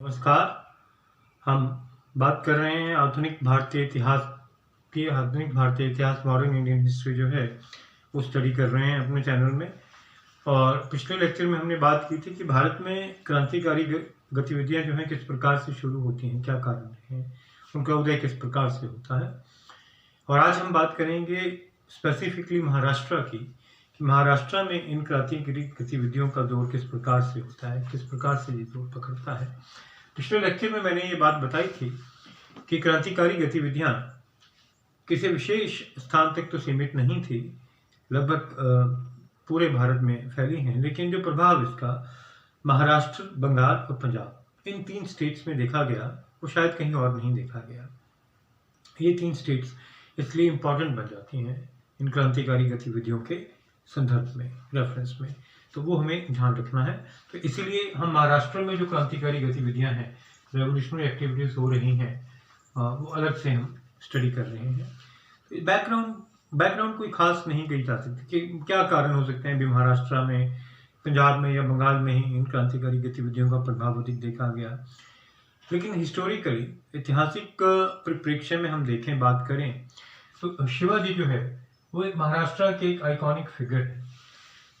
नमस्कार। हम बात कर रहे हैं आधुनिक भारतीय इतिहास मॉडर्न इंडियन हिस्ट्री जो है वो स्टडी कर रहे हैं अपने चैनल में। और पिछले लेक्चर में हमने बात की थी कि भारत में क्रांतिकारी गतिविधियां जो हैं किस प्रकार से शुरू होती हैं, क्या कारण हैं, उनका उदय किस प्रकार से होता है। और आज हम बात करेंगे स्पेसिफिकली महाराष्ट्र की, कि महाराष्ट्र में इन क्रांतिकारी गतिविधियों का दौर किस प्रकार से होता है, किस प्रकार से ये दौर पकड़ता है। पिछले लेक्चर में मैंने ये बात बताई थी कि क्रांतिकारी गतिविधियां किसी विशेष स्थान तक तो सीमित नहीं थी, लगभग पूरे भारत में फैली हैं, लेकिन जो प्रभाव इसका महाराष्ट्र, बंगाल और पंजाब इन 3 स्टेट्स में देखा गया वो शायद कहीं और नहीं देखा गया। ये 3 स्टेट्स इसलिए इम्पॉर्टेंट बन जाती हैं इन क्रांतिकारी गतिविधियों के संदर्भ में, रेफरेंस में, तो वो हमें ध्यान रखना है। तो इसीलिए हम महाराष्ट्र में जो क्रांतिकारी गतिविधियां हैं, रेवोल्यूशनरी एक्टिविटीज हो रही हैं, वो अलग से हम स्टडी कर रहे हैं। तो बैकग्राउंड कोई खास नहीं कही जा सकती कि क्या कारण हो सकते हैं भी महाराष्ट्र में, पंजाब में या बंगाल में ही इन क्रांतिकारी गतिविधियों का प्रभाव अधिक देखा गया। लेकिन हिस्टोरिकली, ऐतिहासिक परिप्रेक्ष्य में हम देखें, बात करें तो शिवाजी जो है वो एक महाराष्ट्र के एक आइकॉनिक फिगर है।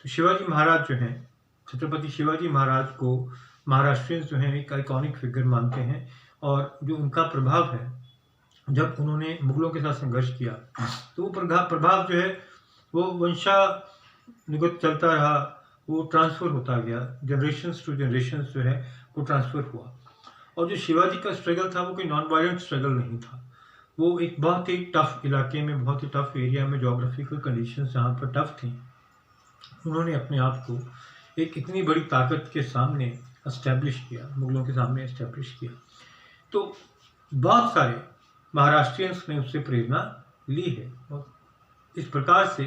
तो शिवाजी महाराज जो हैं, छत्रपति शिवाजी महाराज को महाराष्ट्रियंस जो हैं एक आइकॉनिक फिगर मानते हैं। और जो उनका प्रभाव है, जब उन्होंने मुगलों के साथ संघर्ष किया तो वो प्रभाव जो है वो वंशानुगत चलता रहा, वो ट्रांसफर होता गया, जनरेशंस टू जनरेशंस जो है वो ट्रांसफर हुआ। और जो शिवाजी का स्ट्रगल था वो कोई नॉन वायलेंट स्ट्रगल नहीं था, वो एक बहुत ही टफ इलाके में, बहुत ही टफ एरिया में, जोग्राफिकल कंडीशंस जहाँ पर टफ थी, उन्होंने अपने आप को एक इतनी बड़ी ताकत के सामने एस्टेब्लिश किया, मुगलों के सामने एस्टेब्लिश किया। तो बहुत सारे महाराष्ट्रियंस ने उससे प्रेरणा ली है। और इस प्रकार से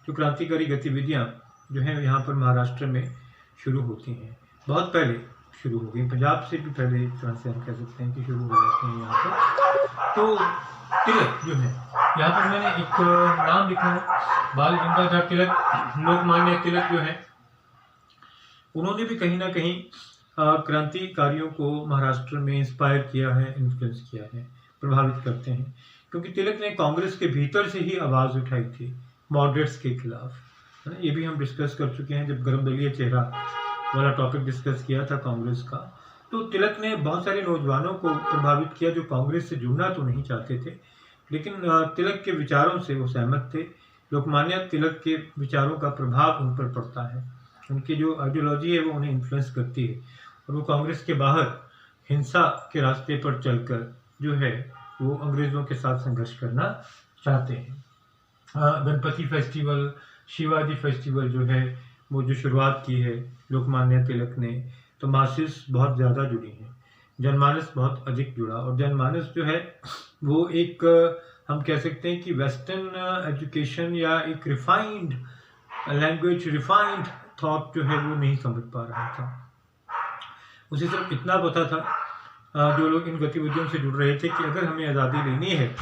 जो क्रांतिकारी गतिविधियां जो हैं यहाँ पर महाराष्ट्र में शुरू होती हैं, बहुत पहले शुरू हो गई, पंजाब से भी पहले एक तरह से हम कह सकते हैं कि शुरू हो जाते हैं यहाँ पर। तो तिलक जो है, यहाँ पर मैंने एक नाम लिखा है, बाल गंगाधर तिलक, लोकमान्य तिलक जो है, उन्होंने भी कहीं ना कहीं क्रांतिकारियों को महाराष्ट्र में इंस्पायर किया है, इन्फ्लुएंस किया है, प्रभावित करते हैं। क्योंकि तिलक ने कांग्रेस के भीतर से ही आवाज़ उठाई थी मॉडरेट्स के खिलाफ, है ना। ये भी हम डिस्कस कर चुके हैं जब गर्मदलीय चेहरा वाला टॉपिक डिस्कस किया था कांग्रेस का। तो तिलक ने बहुत सारे नौजवानों को प्रभावित किया जो कांग्रेस से जुड़ना तो नहीं चाहते थे, लेकिन तिलक के विचारों से वो सहमत थे। लोकमान्य तिलक के विचारों का प्रभाव उन पर पड़ता है, उनकी जो आइडियोलॉजी है वो उन्हें इन्फ्लुएंस करती है, और वो कांग्रेस के बाहर हिंसा के रास्ते पर चलकर जो है वो अंग्रेज़ों के साथ संघर्ष करना चाहते हैं। गणपति फेस्टिवल, शिवाजी फेस्टिवल जो है वो जो शुरुआत की है लोकमान्य तिलक ने, तो मासेस बहुत ज़्यादा जुड़ी हैं, जनमानस बहुत अधिक जुड़ा। और जनमानस जो है वो एक हम कह सकते हैं कि वेस्टर्न एजुकेशन या एक रिफाइंड लैंग्वेज, रिफाइंड थॉट जो है वो नहीं समझ पा रहा था। उसे सिर्फ इतना पता था जो लोग इन गतिविधियों से जुड़ रहे थे कि अगर हमें आज़ादी लेनी है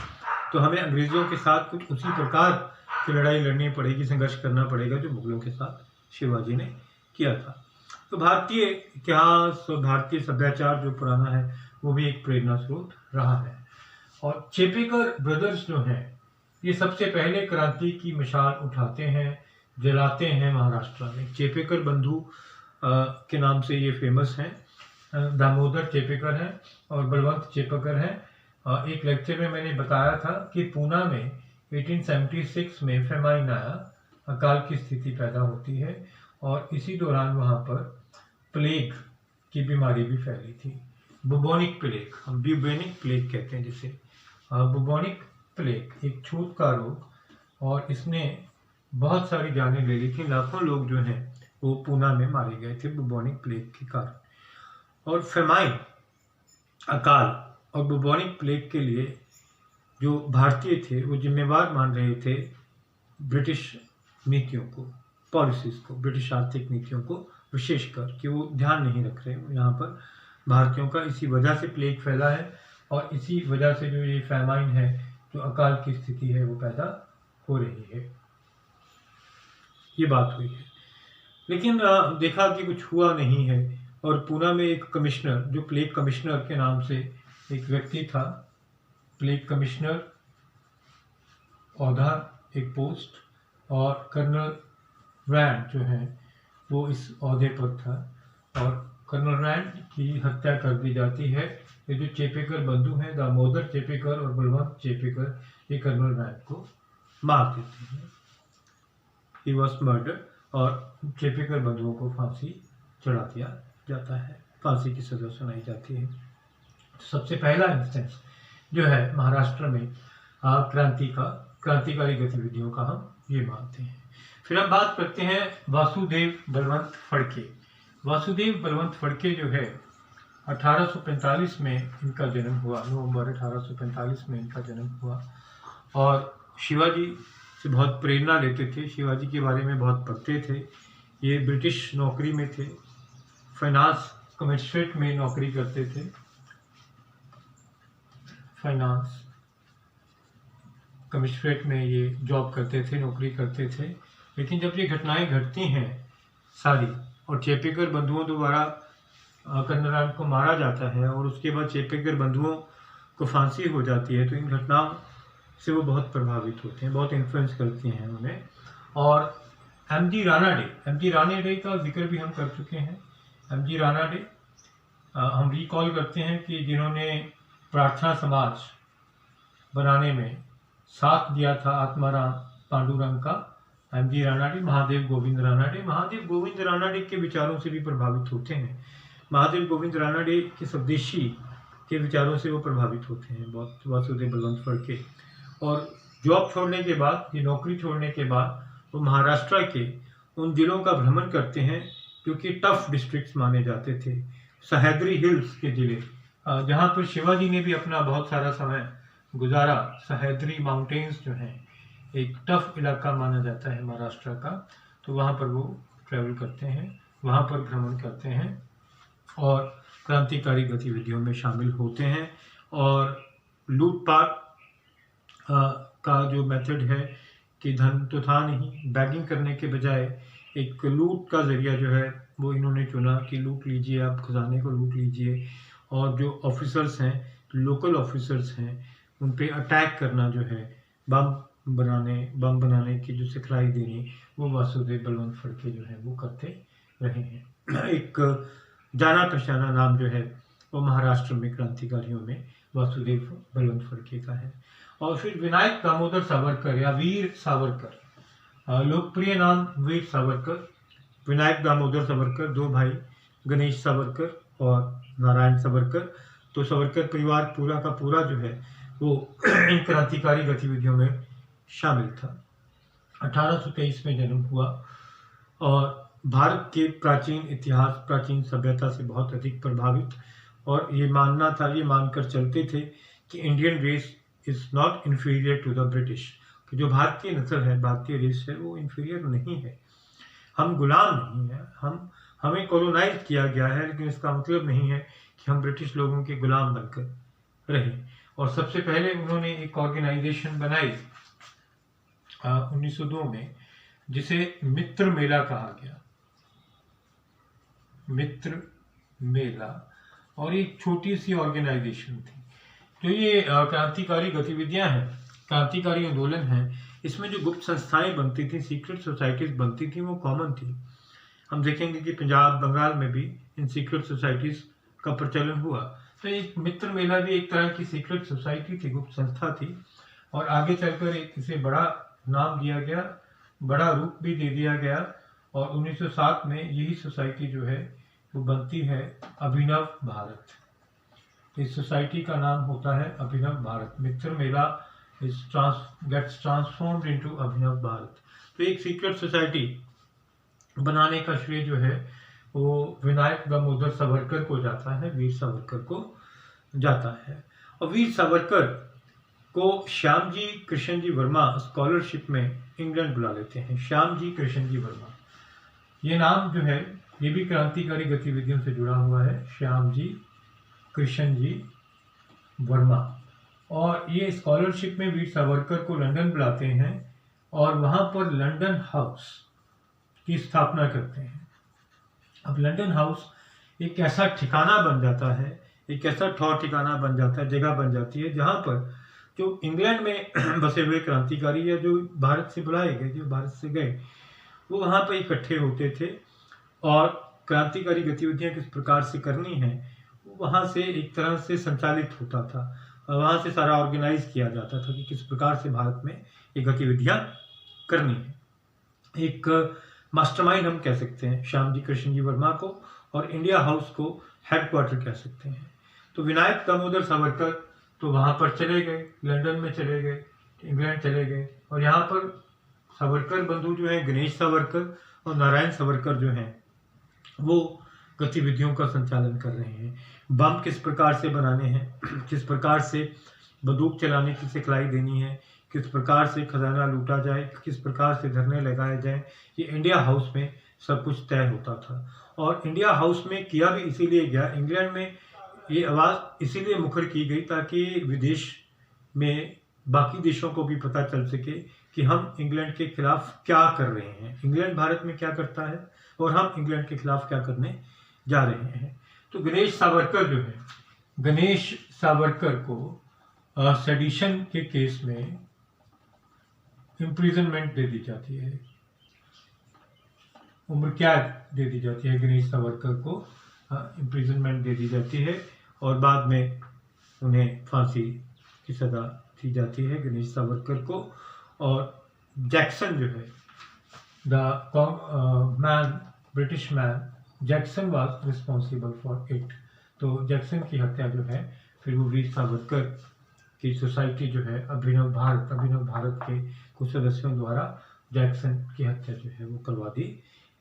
तो हमें अंग्रेज़ों के साथ कुछ उसी प्रकार की लड़ाई लड़नी पड़ेगी, संघर्ष करना पड़ेगा जो मुगलों के साथ शिवाजी ने किया था। तो भारतीय इतिहास और भारतीय सभ्याचार जो पुराना है वो भी एक प्रेरणा स्रोत रहा है। और चेपेकर ब्रदर्स जो हैं ये सबसे पहले क्रांति की मिसाल उठाते हैं, जलाते हैं महाराष्ट्र में। चेपेकर बंधु के नाम से ये फेमस हैं, दामोदर चेपेकर हैं और बलवंत चेपेकर हैं। एक लेक्चर में मैंने बताया था कि पूना में 1876 में फेमाइन आया, अकाल की स्थिति पैदा होती है, और इसी दौरान वहाँ पर प्लेग की बीमारी भी फैली थी, बुबोनिक प्लेग, हम ब्यूबेनिक प्लेग कहते हैं जिसे, बुबोनिक प्लेग एक छूत का रोग, और इसने बहुत सारी जानें ले ली थी, लाखों लोग जो हैं वो पूना में मारे गए थे बुबोनिक प्लेग के कारण। और फेमाइन, अकाल और बुबोनिक प्लेग के लिए जो भारतीय थे वो जिम्मेवार मान रहे थे ब्रिटिश नीतियों को, पॉलिसीज़ को, ब्रिटिश आर्थिक नीतियों को विशेषकर, कि वो ध्यान नहीं रख रहे यहाँ पर भारतीयों का। इसी वजह से प्लेग फैला है और इसी वजह से जो ये फेमाइन है, जो अकाल की स्थिति है, वो पैदा हो रही है। ये बात हुई है, लेकिन देखा कि कुछ हुआ नहीं है और पूना में एक कमिश्नर, जो प्लेग कमिश्नर के नाम से एक व्यक्ति था, प्लेग कमिश्नर औधा, एक पोस्ट, और कर्नल रैंड जो है वो इस औहदे पर था, और कर्नल रैंड की हत्या कर दी जाती है। ये जो चेपेकर बंधु हैं, दामोदर चेपेकर और बलवंत चेपेकर, ये कर्नल रैंड को मार देते हैं। ही वॉज मर्डर, और चेपेकर बंधुओं को फांसी चढ़ा दिया जाता है, फांसी की सजा सुनाई जाती है। सबसे पहला इंस्टेंस जो है महाराष्ट्र में क्रांतिकारी गतिविधियों का हम ये मानते हैं। फिर हम बात करते हैं वासुदेव बलवंत फड़के। वासुदेव बलवंत फड़के जो है 1845 में इनका जन्म हुआ, नवंबर 1845 में इनका जन्म हुआ, और शिवाजी से बहुत प्रेरणा लेते थे, शिवाजी के बारे में बहुत पढ़ते थे। ये ब्रिटिश नौकरी में थे, फाइनेंस कमिश्नरेट में नौकरी करते थे, फाइनेंस कमिश्नरेट में ये जॉब करते थे, नौकरी करते थे। लेकिन जब ये घटनाएं घटती हैं सारी, और चेपेकर बंधुओं द्वारा कर्नल रैंड को मारा जाता है, और उसके बाद चेपेकर बंधुओं को फांसी हो जाती है, तो इन घटनाओं से वो बहुत प्रभावित होते हैं, बहुत इन्फ्लुएंस करती हैं उन्हें। और एम.जी. रानडे का जिक्र भी हम कर चुके हैं। एम.जी. रानडे हम रिकॉल करते हैं कि जिन्होंने प्रार्थना समाज बनाने में साथ दिया था आत्माराम पांडुरंग का, एम.जी. रानडे, महादेव गोविंद रानडे के विचारों से भी प्रभावित होते हैं। महादेव गोविंद रानडे के स्वदेशी के विचारों से वो प्रभावित होते हैं बहुत, वासुदेव बलवंत फड़के। और जॉब छोड़ने के बाद, ये नौकरी छोड़ने के बाद, वो महाराष्ट्र के उन जिलों का भ्रमण करते हैं क्योंकि टफ डिस्ट्रिक्ट्स माने जाते थे। सह्याद्री हिल्स के जिले, जहाँ पर शिवाजी ने भी अपना बहुत सारा समय गुजारा, सह्याद्री माउंटेन्स जो हैं एक टफ इलाका माना जाता है महाराष्ट्र का, तो वहाँ पर वो ट्रैवल करते हैं, वहाँ पर भ्रमण करते हैं और क्रांतिकारी गतिविधियों में शामिल होते हैं। और लूटपाट का जो मेथड है कि धन तो था नहीं, बैगिंग करने के बजाय एक लूट का जरिया जो है वो इन्होंने चुना कि लूट लीजिए, आप खजाने को लूट लीजिए, और जो ऑफिसर्स हैं, लोकल ऑफिसर्स हैं, उन पे अटैक करना जो है, बम बनाने की जो सिखलाई देनी, वो वासुदेव बलवंत फड़के जो है वो करते रहे हैं। एक जाना पहचाना नाम जो है वो महाराष्ट्र में क्रांतिकारियों में वासुदेव बलवंत फड़के का है। और फिर विनायक दामोदर सावरकर या वीर सावरकर, लोकप्रिय नाम वीर सावरकर। विनायक दामोदर सावरकर, दो भाई, गणेश सावरकर और नारायण सावरकर। तो सावरकर परिवार पूरा का पूरा जो है वो इन क्रांतिकारी गतिविधियों में शामिल था। 1823 में जन्म हुआ, और भारत के प्राचीन इतिहास, प्राचीन सभ्यता से बहुत अधिक प्रभावित, और ये मानकर चलते थे कि Indian race is not inferior to the British, कि जो भारतीय नस्ल है, भारतीय रेस है, वो इन्फीरियर नहीं है, हम गुलाम नहीं है, हमें कॉलोनाइज किया गया है, लेकिन इसका मतलब नहीं है कि हम ब्रिटिश लोगों के गुलाम बनकर रहे। और सबसे पहले उन्होंने एक ऑर्गेनाइजेशन बनाई 1902 में, जिसे मित्र मेला कहा गया, मित्र मेला, और एक छोटी सी ऑर्गेनाइजेशन थी। तो ये क्रांतिकारी गतिविधियां हैं, क्रांतिकारी आंदोलन हैं, इसमें जो गुप्त संस्थाएं बनती थी, सीक्रेट सोसाइटीज बनती थी, वो कॉमन थी। हम देखेंगे कि पंजाब, बंगाल में भी इन सीक्रेट सोसाइटीज का प्रचलन हुआ। तो एक मित्र मेला भी एक तरह की सीक्रेट सोसाइटी थी, गुप्त संस्था थी, और आगे चलकर एक इसे बड़ा नाम दिया गया, बड़ा रूप भी दे दिया गया, और 1907 में यही सोसाइटी जो है वो बनती है अभिनव भारत। इस सोसाइटी का नाम होता है अभिनव भारत। मित्र मेला गेट्स ट्रांसफॉर्म्ड इनटू अभिनव भारत। तो एक सीक्रेट सोसाइटी बनाने का श्रेय जो है वो विनायक दामोदर सावरकर को जाता है, वीर सावरकर को जाता है। और वीर सावरकर को श्यामजी कृष्णजी वर्मा स्कॉलरशिप में इंग्लैंड बुला लेते हैं। श्यामजी कृष्णजी वर्मा, ये नाम जो है ये भी क्रांतिकारी गतिविधियों से जुड़ा हुआ है, श्यामजी कृष्णजी वर्मा। और ये स्कॉलरशिप में वीर सावरकर को लंदन बुलाते हैं और वहाँ पर लंदन हाउस की स्थापना करते हैं। अब लंदन हाउस एक ऐसा ठिकाना बन जाता है, एक ऐसा ठौर ठिकाना बन जाता है, जगह बन जाती है जहाँ पर जो इंग्लैंड में बसे हुए क्रांतिकारी या जो भारत से बुलाए गए, जो भारत से गए, वो वहाँ पर इकट्ठे होते थे और क्रांतिकारी गतिविधियाँ किस प्रकार से करनी है वहाँ से एक तरह से संचालित होता था। वहाँ से सारा ऑर्गेनाइज किया जाता था कि किस प्रकार से भारत में ये गतिविधियाँ करनी है। एक मास्टरमाइंड हम कह सकते हैं श्यामजी कृष्ण जी वर्मा को, और इंडिया हाउस को हेडक्वार्टर कह सकते हैं। तो विनायक दामोदर सावरकर तो वहाँ पर चले गए, लंदन में चले गए, इंग्लैंड चले गए, और यहाँ पर सावरकर बंधु जो हैं, गणेश सावरकर और नारायण सावरकर जो हैं, वो गतिविधियों का संचालन कर रहे हैं। बम किस प्रकार से बनाने हैं, किस प्रकार से बंदूक चलाने की सिखलाई देनी है, किस प्रकार से खजाना लूटा जाए, किस प्रकार से धरने लगाए जाए, ये इंडिया हाउस में सब कुछ तय होता था। और इंडिया हाउस में किया भी इसीलिए गया, इंग्लैंड में ये आवाज़ इसीलिए मुखर की गई ताकि विदेश में बाकी देशों को भी पता चल सके कि हम इंग्लैंड के खिलाफ क्या कर रहे हैं, इंग्लैंड भारत में क्या करता है और हम इंग्लैंड के खिलाफ क्या करने जा रहे हैं। तो गणेश सावरकर जो है, गणेश सावरकर को सेडिशन के केस में इम्प्रिजनमेंट दे दी जाती है, उम्र कैद दे दी जाती है। गणेश सावरकर को इम्प्रिजनमेंट दे दी जाती है और बाद में उन्हें फांसी की सज़ा दी जाती है गणेश सावरकर को। और जैक्सन जो है, the man, British man Jackson was responsible for it. तो जैक्सन की हत्या जो है फिर वो वीर सावरकर की सोसाइटी जो है अभिनव भारत के कुछ सदस्यों द्वारा जैक्सन की हत्या जो है वो करवा दी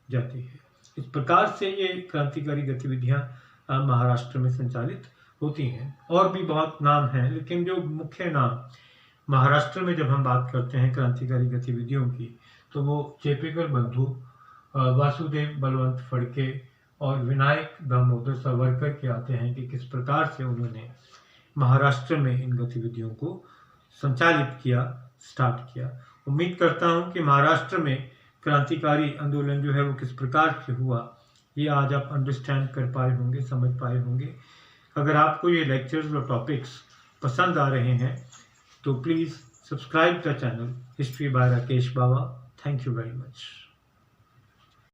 जाती है। इस प्रकार से ये क्रांतिकारी गतिविधियां महाराष्ट्र में संचालित होती हैं। और भी बहुत नाम हैं, लेकिन जो मुख्य नाम महाराष्ट्र में जब हम बात करते हैं क्रांतिकारी गतिविधियों की, तो वो चेपेकर बंधु, वासुदेव बलवंत फड़के और विनायक दामोदर सावरकर के आते हैं कि किस प्रकार से उन्होंने महाराष्ट्र में इन गतिविधियों को संचालित किया, स्टार्ट किया। उम्मीद करता हूं कि महाराष्ट्र में क्रांतिकारी आंदोलन जो है वो किस प्रकार से हुआ, ये आज आप अंडरस्टैंड कर पाए होंगे, समझ पाए होंगे। अगर आपको ये लेक्चर्स और टॉपिक्स पसंद आ रहे हैं तो please subscribe the channel history by Rakesh Bawa. Thank you very much.